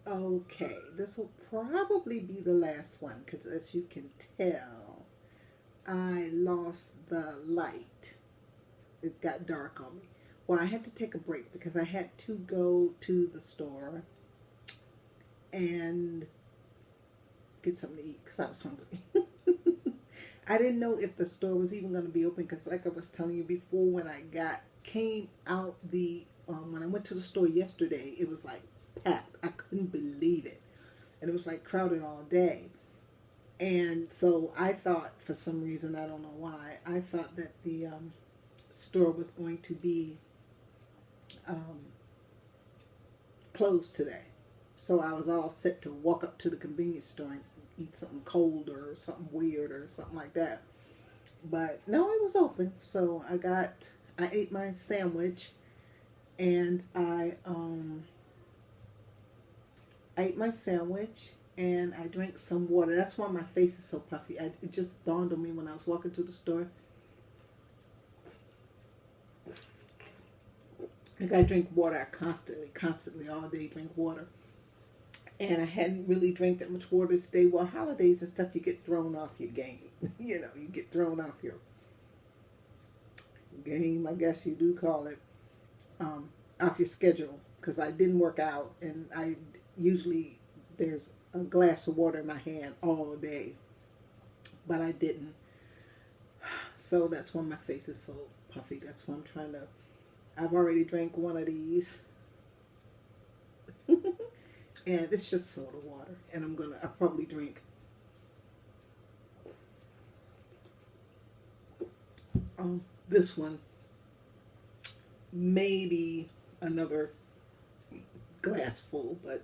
Okay, this will probably be the last one because, as you can tell, I lost the light. It got dark on me. Well, I had to take a break because I had to go to the store and get something to eat because I was hungry. I didn't know if the store was even going to be open because, like I was telling you before, when I got came out the when I went to the store yesterday, it was like packed. I couldn't believe it, and it was like crowded all day. And so I thought, for some reason, I don't know why, I thought that the store was going to be um, closed today. So I was all set to walk up to the convenience store and eat something cold or something weird or something like that. But no, it was open. So I ate my sandwich and I ate my sandwich and I drank some water. That's why my face is so puffy. It just dawned on me when I was walking to the store. Like I drink water. I constantly, all day drink water. And I hadn't really drank that much water today. Well, holidays and stuff, you get thrown off your game. You get thrown off your game, I guess you do call it, off your schedule. Because I didn't work out, and I usually there's a glass of water in my hand all day, but I didn't. So that's why my face is so puffy. That's why I'm trying to. I've already drank one of these, and it's just soda water. And I'll probably drink this one, maybe another glass full, but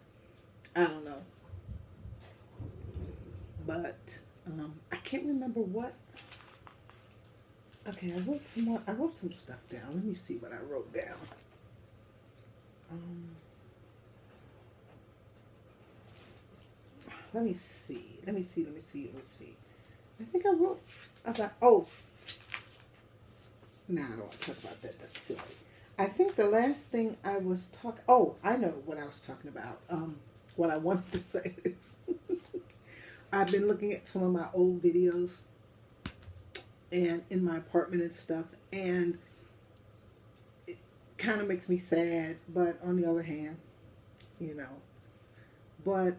I don't know. But I can't remember what. Okay, I wrote some stuff down. Let me see what I wrote down. Um, Let me see. Let me see. Let me see. Let me see. I think I wrote about. Oh, no, I don't want to talk about that. That's silly. I think the last thing I was talking. Oh, I know what I was talking about. What I wanted to say is, I've been looking at some of my old videos and in my apartment and stuff, and it kind of makes me sad. But on the other hand, you know, but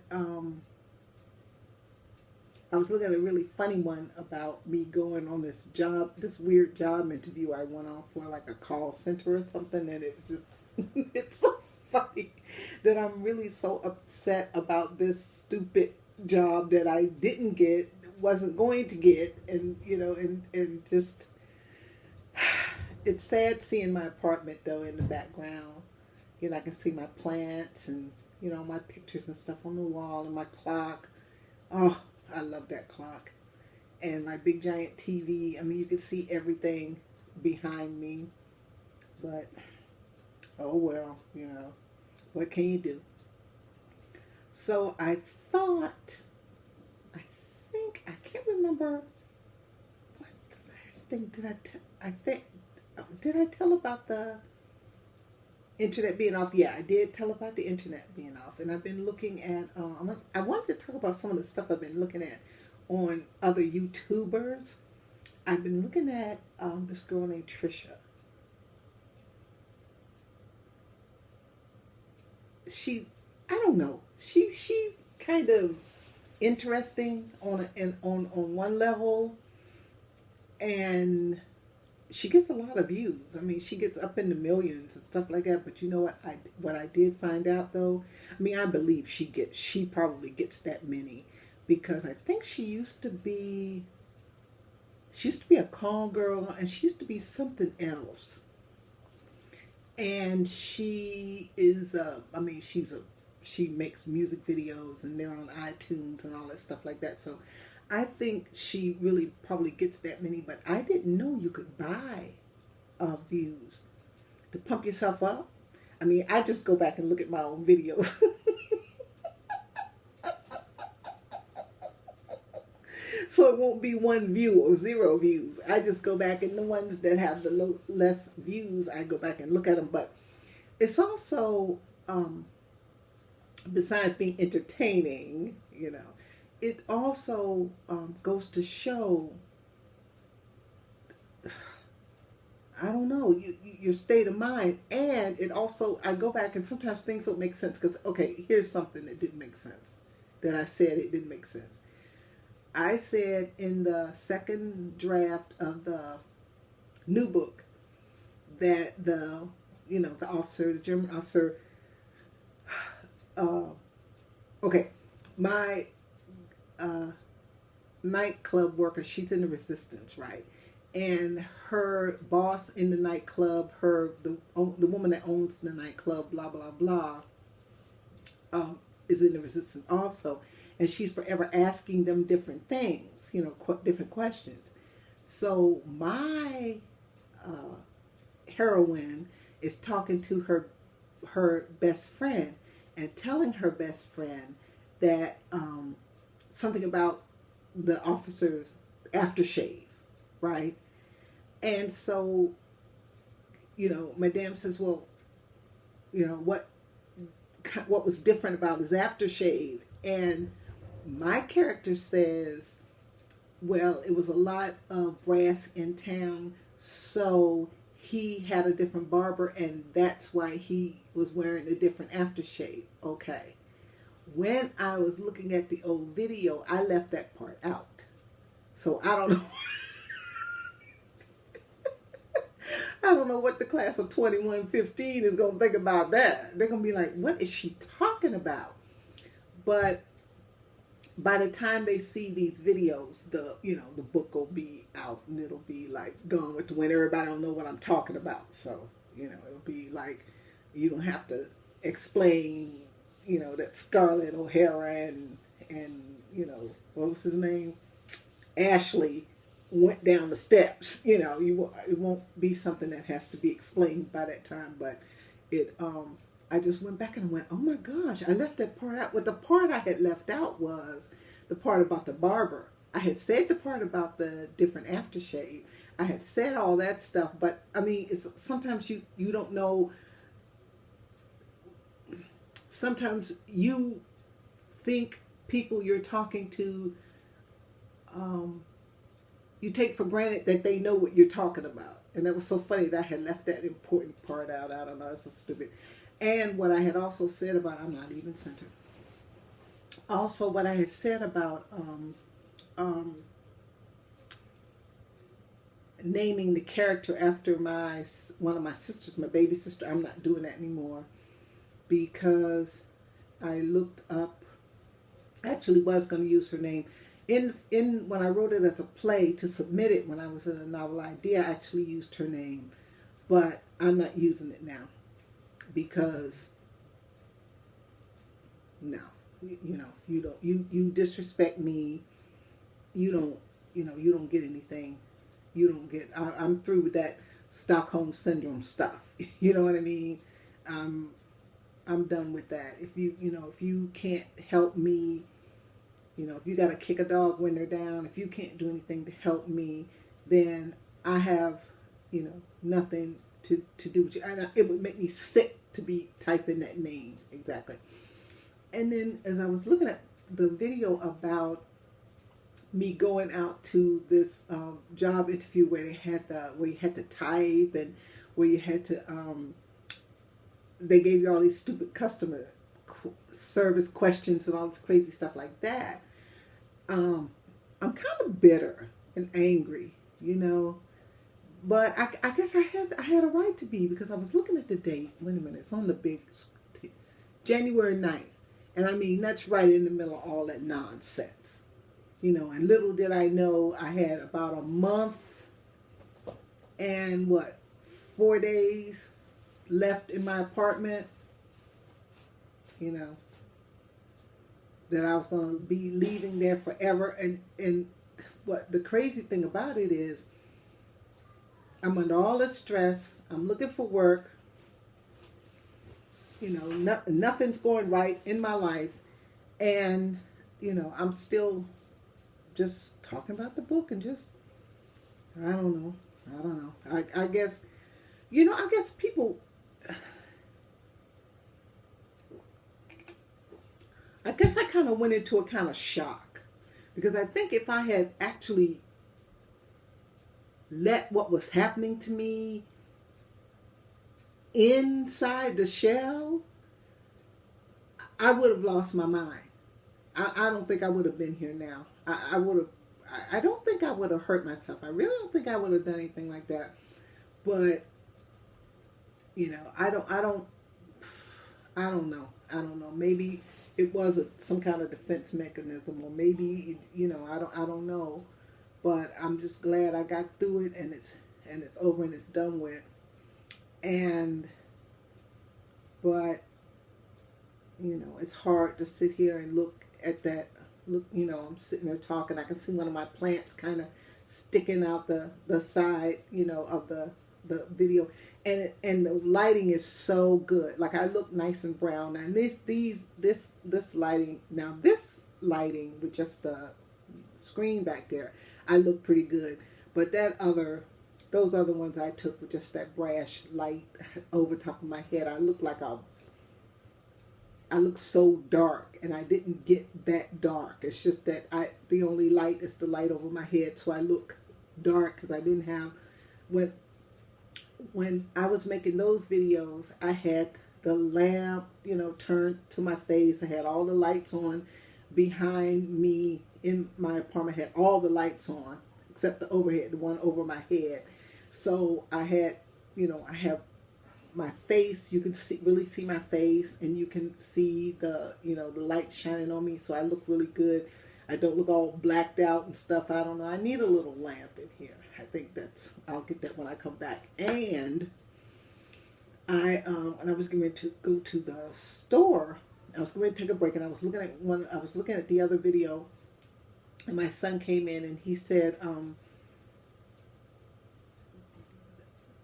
I was looking at a really funny one about me going on this weird job interview I went on for like a call center or something, and it was just, it's so funny that I'm really so upset about this stupid job that I didn't get, wasn't going to get, and and just, it's sad seeing my apartment though in the background. I can see my plants and my pictures and stuff on the wall and my clock. Oh, I love that clock. And my big giant TV. I mean, you can see everything behind me. But, oh well, what can you do? So thought, I I can't remember, what's the last thing did I tell? I think, did I tell about the internet being off? Yeah, I did tell about the internet being off, and I've been looking at. I wanted to talk about some of the stuff I've been looking at on other YouTubers. I've been looking at this girl named Trisha. She, I don't know. She's kind of interesting on one level, and she gets a lot of views. I mean, she gets up in the millions and stuff like that. But you know what I did find out though. I mean, I believe she probably gets that many because I think she used to be a call girl and she used to be something else. And she is I mean, she makes music videos and they're on iTunes and all that stuff like that. So I think she really probably gets that many, but I didn't know you could buy views to pump yourself up. I mean, I just go back and look at my own videos. So it won't be one view or zero views. I just go back and the ones that have the less views, I go back and look at them. But it's also, besides being entertaining, it also goes to show, I don't know, your state of mind. And it also, I go back and sometimes things don't make sense because, okay, here's something that didn't make sense that I said it didn't make sense. I said in the second draft of the new book that the officer, the German officer, uh, okay, my nightclub worker, she's in the resistance, right? And her boss in the nightclub, the woman that owns the nightclub, blah blah blah, is in the resistance also, and she's forever asking them different things, different questions. So my uh, heroine is talking to her best friend and telling her best friend that something about the officer's aftershave, right? And so, Madame says, well, what was different about his aftershave? And my character says, well, it was a lot of brass in town, so he had a different barber, and that's why he was wearing a different aftershave. Okay. When I was looking at the old video, I left that part out. So I don't know. I don't know what the class of 2115 is going to think about that. They're going to be like, what is she talking about? But by the time they see these videos, the book will be out and it'll be like Gone with the Wind. Everybody don't know what I'm talking about. So, it'll be like, you don't have to explain, that Scarlett O'Hara and what was his name? Ashley went down the steps. It won't be something that has to be explained by that time. But I just went back and went, oh my gosh, I left that part out. What the part I had left out was the part about the barber. I had said the part about the different aftershave. I had said all that stuff, but I mean, it's sometimes you don't know. Sometimes you think people you're talking to, you take for granted that they know what you're talking about. And that was so funny that I had left that important part out. I don't know, it's so stupid. And what I had also said about, I'm not even centered. Also, what I had said about naming the character after one of my sisters, my baby sister. I'm not doing that anymore because I looked up. Actually, was going to use her name in when I wrote it as a play to submit it when I was in a novel idea. I actually used her name, but I'm not using it now because no, you disrespect me. You don't get anything. You don't get. I'm through with that Stockholm syndrome stuff. You know what I mean? I'm done with that. If you can't help me, if you got to kick a dog when they're down, if you can't do anything to help me, then I have, nothing to do with you. And it would make me sick to be typing that name exactly. And then as I was looking at the video about me going out to this job interview where you had to type and where you had to they gave you all these stupid customer service questions and all this crazy stuff like that. I'm kind of bitter and angry, but I guess I had a right to be because I was looking at the date. Wait a minute, it's on the big January 9th. And I mean, that's right in the middle of all that nonsense. And little did I know I had about a month and 4 days left in my apartment, that I was going to be leaving there forever. And what the crazy thing about it is, I'm under all this stress. I'm looking for work. Nothing's going right in my life. And, I'm still just talking about the book and just, I don't know. I guess, I guess people, I guess I kind of went into a kind of shock because I think if I had actually let what was happening to me inside the shell, I would have lost my mind. I don't think I would have been here now. I would have. I don't think I would have hurt myself. I really don't think I would have done anything like that. But I don't know. I don't know. Maybe it was some kind of defense mechanism, or maybe I don't know. But I'm just glad I got through it, and it's over and it's done with. And but it's hard to sit here and look at that. Look, I'm sitting there talking. I can see one of my plants kind of sticking out the side, of the video, and the lighting is so good. Like I look nice and brown. And this lighting, now this lighting with just the screen back there, I look pretty good. But those other ones I took with just that brash light over top of my head, I look so dark, and I didn't get that dark. It's just that the only light is the light over my head, so I look dark because I didn't have when I was making those videos. I had the lamp, turned to my face. I had all the lights on behind me in my apartment. I had all the lights on except the overhead, the one over my head. So I had, I have my face. You can really see my face, and you can see the light shining on me, so I look really good. I don't look all blacked out and stuff. I don't know. I need a little lamp in here. I think I'll get that when I come back. And when I was going to go to the store, I was going to take a break, and I was looking at the other video, and my son came in, and he said,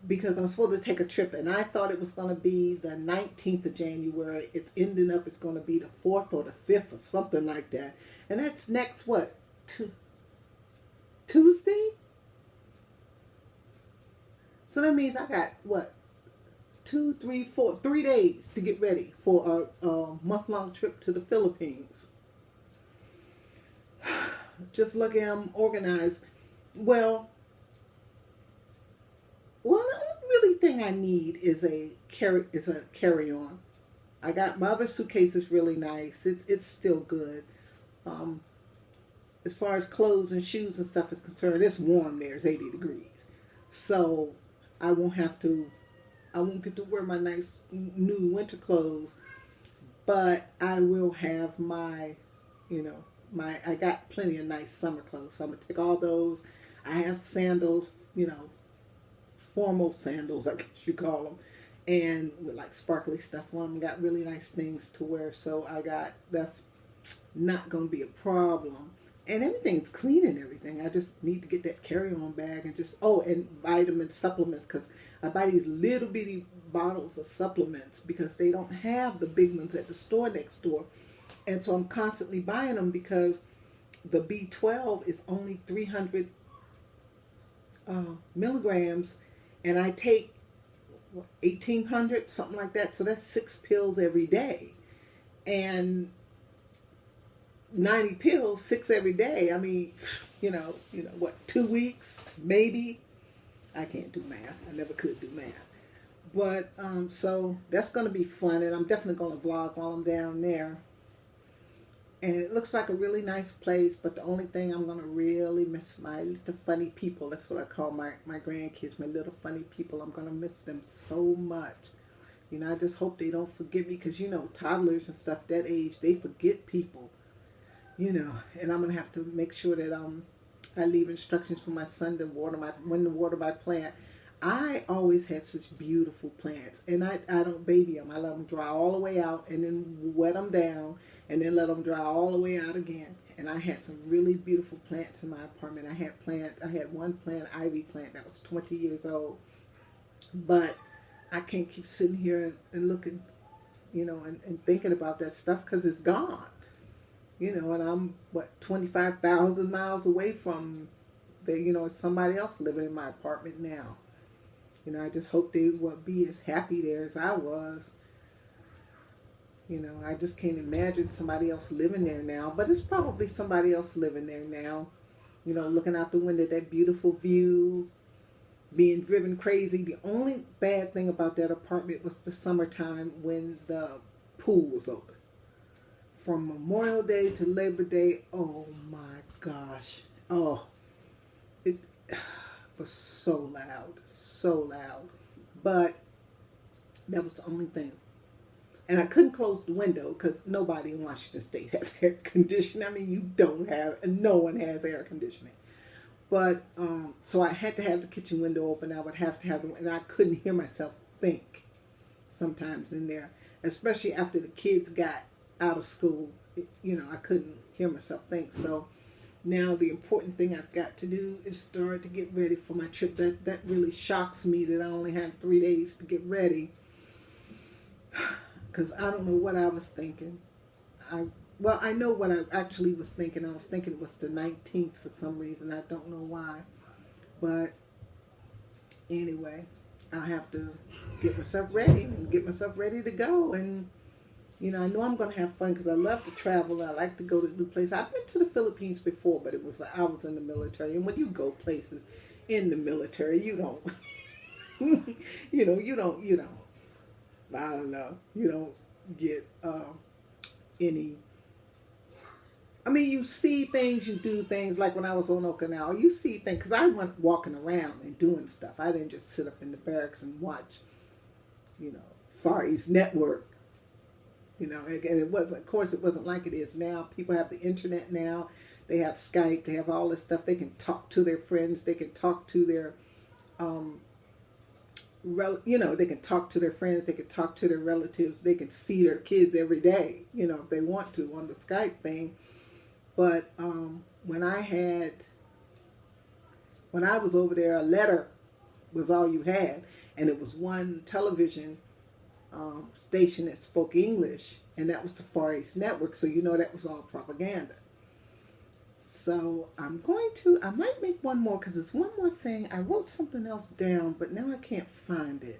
because I'm supposed to take a trip, and I thought it was going to be the 19th of January. It's ending up, it's going to be the 4th or the 5th or something like that. And that's next, what, Tuesday? So that means I got, what, 2, 3, 4, 3 days to get ready for a month-long trip to the Philippines. Just lucky I'm organized. Well, the only really thing I need is a carry-on. I got my other suitcase is really nice. It's still good. As far as clothes and shoes and stuff is concerned, it's warm there. It's 80 degrees, so I won't get to wear my nice new winter clothes. But I will have my, I got plenty of nice summer clothes, so I'm gonna take all those. I have sandals, formal sandals, I guess you call them, and with like sparkly stuff on them. Got really nice things to wear, so that's not going to be a problem. And everything's clean and everything. I just need to get that carry-on bag and and vitamin supplements, because I buy these little bitty bottles of supplements because they don't have the big ones at the store next door. And so I'm constantly buying them because the B12 is only 300 milligrams, and I take 1,800, something like that. So that's 6 pills every day, and 90 pills, 6 every day. I mean, what, 2 weeks maybe? I can't do math. I never could do math. But so that's going to be fun, and I'm definitely going to vlog while I'm down there. And it looks like a really nice place, but the only thing I'm going to really miss my little funny people. That's what I call my grandkids, my little funny people. I'm going to miss them so much. I just hope they don't forget me, because, toddlers and stuff that age, they forget people, and I'm going to have to make sure that I leave instructions for my son to when to water my plant. I always had such beautiful plants, and I don't baby them. I let them dry all the way out, and then wet them down, and then let them dry all the way out again. And I had some really beautiful plants in my apartment. I had one plant, ivy plant, that was 20 years old. But I can't keep sitting here and looking, and thinking about that stuff, because it's gone. And I'm, 25,000 miles away from there. Somebody else living in my apartment now. I just hope they will be as happy there as I was. You know, I just can't imagine somebody else living there now, but it's probably somebody else living there now. You know, looking out the window, that beautiful view, being driven crazy. The only bad thing about that apartment was the summertime when the pool was open. From Memorial Day to Labor Day, oh my gosh. Oh, it was so loud, so loud. But that was the only thing. And I couldn't close the window because nobody in Washington State has air conditioning. I mean, you don't have, no one has air conditioning. But so I had to have the kitchen window open. I would have to have them, and I couldn't hear myself think sometimes in there, especially after the kids got out of school. You know, I couldn't hear myself think. So now the important thing I've got to do is start to get ready for my trip. That really shocks me that I only had 3 days to get ready, because I don't know what I was thinking. Well, I know what I actually was thinking. I was thinking it was the 19th for some reason. I don't know why. But anyway, I have to get myself ready and get myself ready to go. And, you know, I know I'm going to have fun because I love to travel. I like to go to new places. I've been to the Philippines before, but I was in the military. And when you go places in the military, you don't, you don't, I don't know, you don't get any. I mean, you see things, you do things, like when I was on Okinawa, you see things, because I went walking around and doing stuff. I didn't just sit up in the barracks and watch, you know, Far East Network, you know, and it wasn't, of course, it wasn't like it is now. People have the internet now, they have Skype, they have all this stuff. They can talk to their friends, they can talk to their, they can talk to their friends, they can talk to their relatives, they can see their kids every day, you know, if they want to on the Skype thing. But when I was over there, a letter was all you had, and it was one television station that spoke English, and that was the Far East Network. So you know that was all propaganda. So I might make one more because there's one more thing. I wrote something else down, but now I can't find it,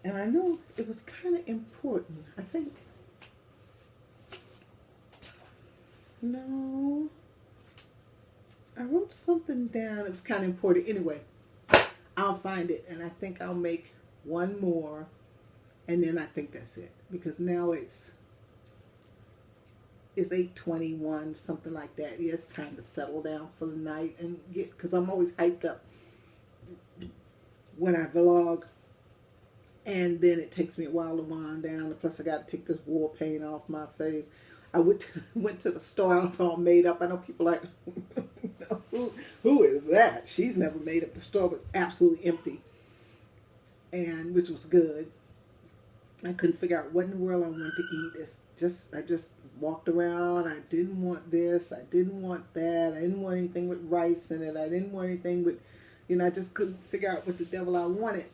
and I know it was kind of important. I think. No, I wrote something down. It was kind of important. Anyway, I'll find it, and I think I'll make one more, and then I think that's it. Because now it's 8:21, something like that. Yeah, it's time to settle down for the night and because I'm always hyped up when I vlog, and then it takes me a while to wind down. And plus, I got to take this war paint off my face. I went to the store. I was all made up. I know people like, who is that? She's never made up. The store was absolutely empty, and which was good. I couldn't figure out what in the world I wanted to eat. I just walked around. I didn't want this. I didn't want that. I didn't want anything with rice in it. I didn't want anything with, I just couldn't figure out what the devil I wanted.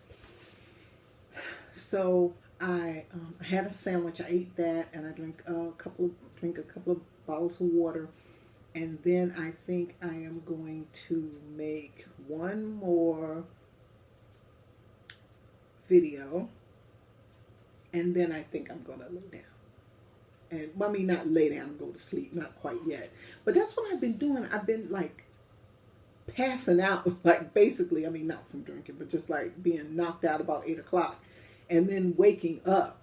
So I had a sandwich. I ate that, and I drank a couple of bottles of water, and then I think I am going to make one more video, and then I think I'm gonna lay down. And I mean, not lay down and go to sleep, not quite yet. But that's what I've been doing. I've been like passing out, like basically. I mean, not from drinking, but just like being knocked out about 8 o'clock. And then waking up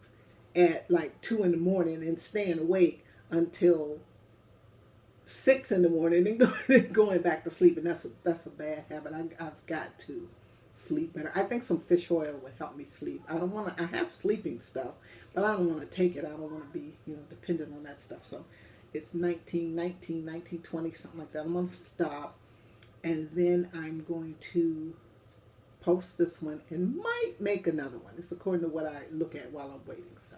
at like 2 in the morning and staying awake until 6 in the morning and going back to sleep. And that's a bad habit. I've got to sleep better. I think some fish oil would help me sleep. I have sleeping stuff, but I don't want to take it. I don't want to be, dependent on that stuff. So it's 1920, something like that. I'm going to stop, and then I'm going to post this one and might make another one. It's according to what I look at while I'm waiting. So